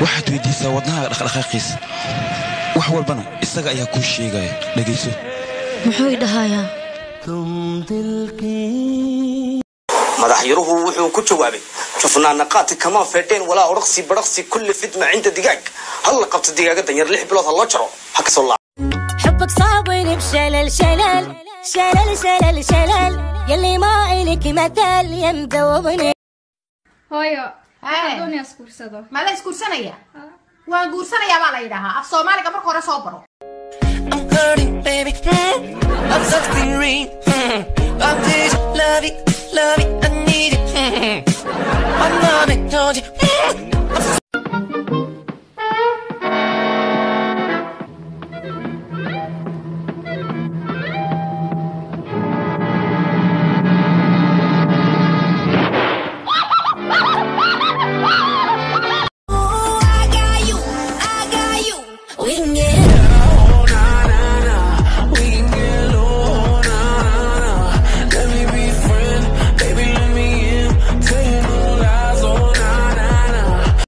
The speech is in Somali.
waxaad weydiisaa wadnaha dhaqdhaqaaqiisa wax walbana isaga ayaa kuu sheegaya dhageyso muxuu idhahayaa madaxyaruhu wuxuu ku jawaabay jufnaana qaati kama feedeen walaa orqsi barqsi kulli fitma inta digaag hal qabta digaaga danyar 6 bilood hal loo jaro haka soo laa حبك صعب بشلل شلل شلل شلل شلل يلي ما إلك مثل يمدوبني هايا أدوني أسكورسدو ما لا أسكورسنا يا وأسكورسنا يا ما لا يدها أفصومالي كبر كورة صبرو I'm hurting baby I'm sucking ring I'm just love it I need it I'm not told you